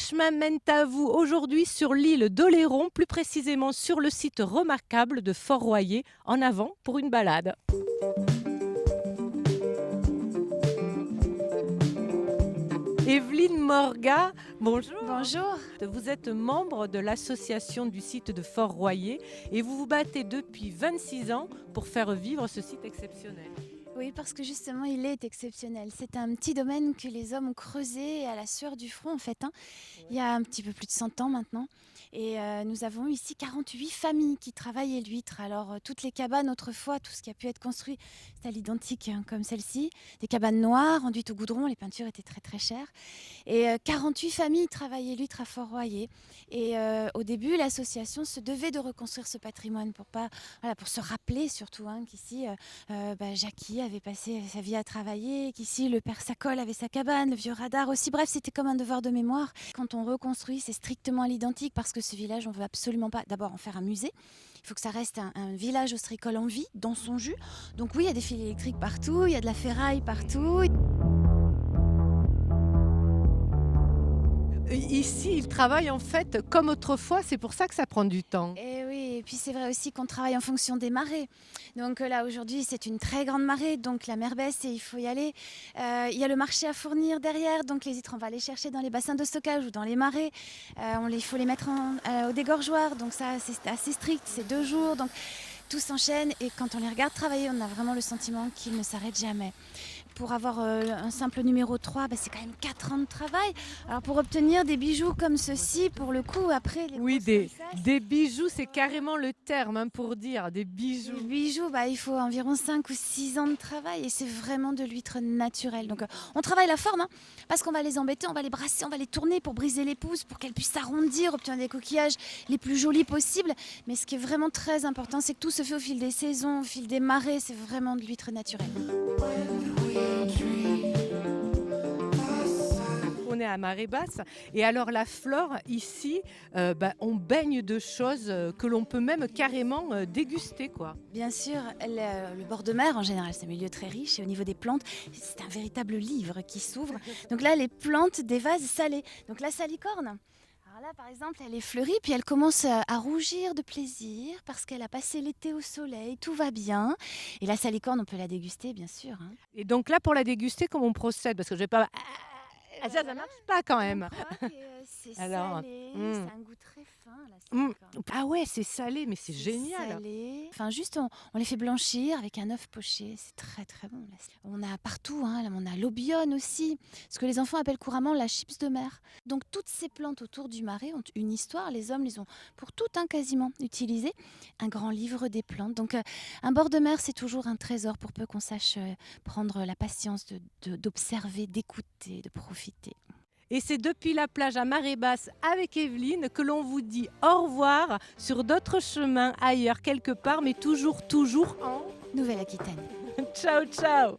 chemins mènent à vous aujourd'hui sur l'île d'Oléron, plus précisément sur le site remarquable de Fort-Royer. En avant pour une balade. Evelyne Morga, bonjour. Bonjour. Vous êtes membre de l'association du site de Fort-Royer et vous vous battez depuis 26 ans pour faire vivre ce site exceptionnel. Oui, parce que justement, il est exceptionnel. C'est un petit domaine que les hommes ont creusé à la sueur du front, en fait, hein. Il y a un petit peu plus de 100 ans maintenant. Et nous avons ici 48 familles qui travaillent l'huître. Alors, toutes les cabanes, autrefois, tout ce qui a pu être construit, c'est à l'identique, hein, comme celle-ci. Des cabanes noires, enduites au goudron. Les peintures étaient très, très chères. Et 48 familles travaillaient l'huître à Fort-Royer. Et au début, l'association se devait de reconstruire ce patrimoine pour se rappeler surtout, hein, qu'ici, Jackie avait passé sa vie à travailler, qu'ici le père Sacol avait sa cabane, le vieux radar aussi. Bref, c'était comme un devoir de mémoire. Quand on reconstruit, c'est strictement à l'identique parce que ce village, on ne veut absolument pas d'abord en faire un musée. Il faut que ça reste un village ostréicole en vie, dans son jus. Donc oui, il y a des fils électriques partout, il y a de la ferraille partout. Ici, ils travaillent en fait comme autrefois, c'est pour ça que ça prend du temps. Et oui, et puis c'est vrai aussi qu'on travaille en fonction des marées. Donc là, aujourd'hui, c'est une très grande marée, donc la mer baisse et il faut y aller. Il y a le marché à fournir derrière, donc les huîtres, on va les chercher dans les bassins de stockage ou dans les marais. Il faut les mettre au dégorgeoir, donc ça, c'est assez strict, c'est 2 jours. Donc tout s'enchaîne et quand on les regarde travailler, on a vraiment le sentiment qu'ils ne s'arrêtent jamais. Pour avoir un simple numéro 3, c'est quand même 4 ans de travail. Alors pour obtenir des bijoux comme ceci, pour le coup, après les Oui, grosses des bijoux, c'est carrément le terme hein, pour dire des bijoux. les bijoux, il faut environ 5 ou 6 ans de travail et c'est vraiment de l'huître naturelle. Donc on travaille la forme, hein, parce qu'on va les embêter, on va les brasser, on va les tourner pour briser les pousses, pour qu'elles puissent s'arrondir, obtenir des coquillages les plus jolis possibles. Mais ce qui est vraiment très important, c'est que tout se fait au fil des saisons, au fil des marées, c'est vraiment de l'huître naturelle. On est à marée basse et alors la flore ici, on baigne de choses que l'on peut même carrément déguster quoi. Bien sûr, le bord de mer, en général, c'est un milieu très riche et au niveau des plantes, c'est un véritable livre qui s'ouvre. Donc là, les plantes des vases salés. Donc la salicorne, alors là, par exemple, elle est fleurie, puis elle commence à rougir de plaisir parce qu'elle a passé l'été au soleil, tout va bien. Et la salicorne, on peut la déguster, bien sûr, hein. Et donc là pour la déguster, comment on procède? Parce que je vais pas. Ça Voilà. marche pas quand On même. croque et c'est Alors, salé, mmh. c'est un goût très fin, la Mmh. salicorne. Ah ouais, c'est salé, mais c'est C'est génial. salé. Enfin, juste, on les fait blanchir avec un œuf poché. C'est très, très bon. On a partout, hein. Là, on a l'aubione aussi, ce que les enfants appellent couramment la chips de mer. Donc, toutes ces plantes autour du marais ont une histoire. Les hommes les ont pour tout, hein, quasiment utilisées. Un grand livre des plantes. Donc, un bord de mer, c'est toujours un trésor pour peu qu'on sache prendre la patience d'observer, d'écouter, de profiter. Et c'est depuis la plage à marée basse avec Evelyne que l'on vous dit au revoir sur d'autres chemins ailleurs quelque part, mais toujours en Nouvelle-Aquitaine. ciao ciao.